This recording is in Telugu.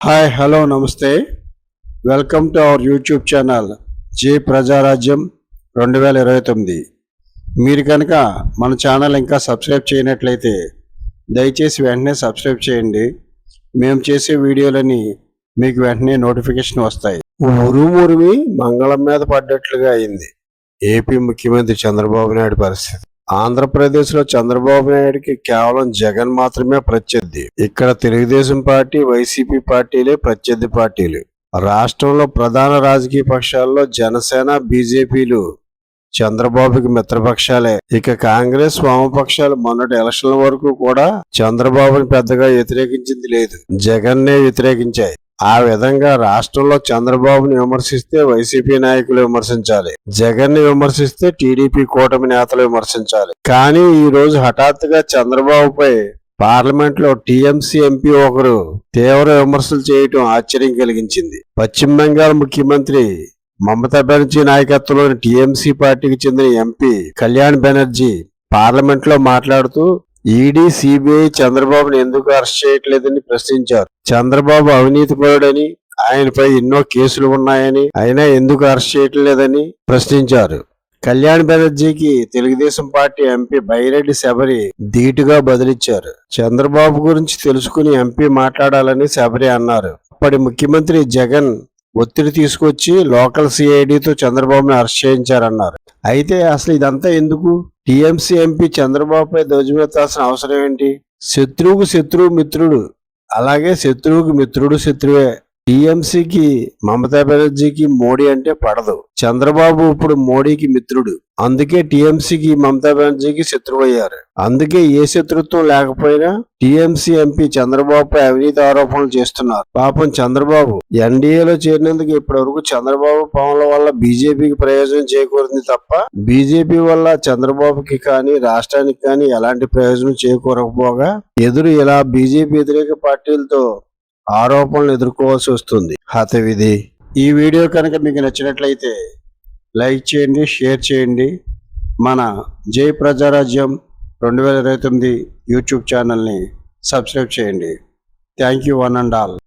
హాయ్ హలో నమస్తే. Welcome to our YouTube channel జై ప్రజారాజ్యం 2029. మీరు కనుక మన ఛానల్ ఇంకా సబ్స్క్రైబ్ చేయనట్లయితే దయచేసి వెంటనే సబ్స్క్రైబ్ చేయండి. మేము చేసే వీడియోలని మీకు వెంటనే నోటిఫికేషన్ వస్తాయి. ఉరుమురిమి మంగళం మీద పడ్డట్లుగా అయింది ఏపీ ముఖ్యమంత్రి చంద్రబాబు నాయుడు పరిస్థితి. ఆంధ్రప్రదేశ్లో చంద్రబాబు నాయుడికి కేవలం జగన్ మాత్రమే ప్రత్యర్థి. ఇక్కడ తెలుగుదేశం పార్టీ, వైసీపీ పార్టీలే ప్రత్యర్థి పార్టీలు. రాష్ట్రంలో ప్రధాన రాజకీయ పక్షాల్లో జనసేన, బీజేపీలు చంద్రబాబుకి మిత్రపక్షాలే. ఇక కాంగ్రెస్, వామపక్షాలు మొన్నటి ఎలక్షన్ల వరకు కూడా చంద్రబాబుని పెద్దగా వ్యతిరేకించింది లేదు, జగన్నే వ్యతిరేకించాయి. ఆ విధంగా రాష్ట్రంలో చంద్రబాబుని విమర్శిస్తే వైసీపీ నాయకులు విమర్శించాలి, జగన్ ని విమర్శిస్తే టీడీపీ కూటమి నేతలు విమర్శించాలి. కానీ ఈ రోజు హఠాత్తుగా చంద్రబాబుపై పార్లమెంట్ లో టీఎంసీ ఎంపీ ఒకరు తీవ్ర విమర్శలు చేయటం ఆశ్చర్యం కలిగించింది. పశ్చిమ బెంగాల్ ముఖ్యమంత్రి మమతా బెనర్జీ నాయకత్వంలోని టీఎంసీ పార్టీకి చెందిన ఎంపీ కళ్యాణ్ బెనర్జీ పార్లమెంట్ లో మాట్లాడుతూ ఈడీ, సిబిఐ చంద్రబాబుని ఎందుకు అరెస్ట్ చేయట్లేదని ప్రశ్నించారు. చంద్రబాబు అవినీతిపరుడని, ఆయనపై ఎన్నో కేసులు ఉన్నాయని, అయినా ఎందుకు అరెస్ట్ చేయట్లేదని ప్రశ్నించారు. కళ్యాణ్ బెనర్జీకి తెలుగుదేశం పార్టీ ఎంపీ బైరెడ్డి శబరి ధీటుగా బదిలిచ్చారు. చంద్రబాబు గురించి తెలుసుకుని ఎంపీ మాట్లాడాలని శబరి అన్నారు. అప్పటి ముఖ్యమంత్రి జగన్ ఒత్తిడి తీసుకొచ్చి లోకల్ సిఐడితో చంద్రబాబుని అరెస్ట్ చేయించారన్నారు. అయితే అసలు ఇదంతా ఎందుకు? టీఎంసీ ఎంపీ చంద్రబాబుపై ధ్వజమెత్తాల్సిన అవసరం ఏంటి? శత్రువుకు శత్రువు మిత్రుడు, అలాగే శత్రువుకు మిత్రుడు శత్రువే. టీఎంసీకి మమతా బెనర్జీకి మోడీ అంటే పడదు. చంద్రబాబు ఇప్పుడు మోడీకి మిత్రుడు, అందుకే టీఎంసీకి మమతా బెనర్జీకి శత్రువు అయ్యారు. అందుకే ఏ శత్రుత్వం లేకపోయినా టీఎంసీ ఎంపీ చంద్రబాబుపై అవినీతి ఆరోపణలు చేస్తున్నారు. పాపం చంద్రబాబు ఎన్డీఏలో చేరినందుకు ఇప్పటి వరకు చంద్రబాబు పవన్ల వల్ల బీజేపీకి ప్రయోజనం చేకూరింది తప్ప బీజేపీ వల్ల చంద్రబాబుకి కానీ రాష్ట్రానికి కానీ ఎలాంటి ప్రయోజనం చేకూరకపోగా ఎదురు ఇలా బీజేపీ వ్యతిరేక పార్టీలతో ఆరోపణలు ఎదుర్కోవాల్సి వస్తుంది. హతవిధి. ఈ వీడియో కనుక మీకు నచ్చినట్లయితే లైక్ చేయండి, షేర్ చేయండి. మన జై ప్రజారాజ్యం 2029 యూట్యూబ్ ఛానల్ని సబ్స్క్రైబ్ చేయండి. Thank you one and all.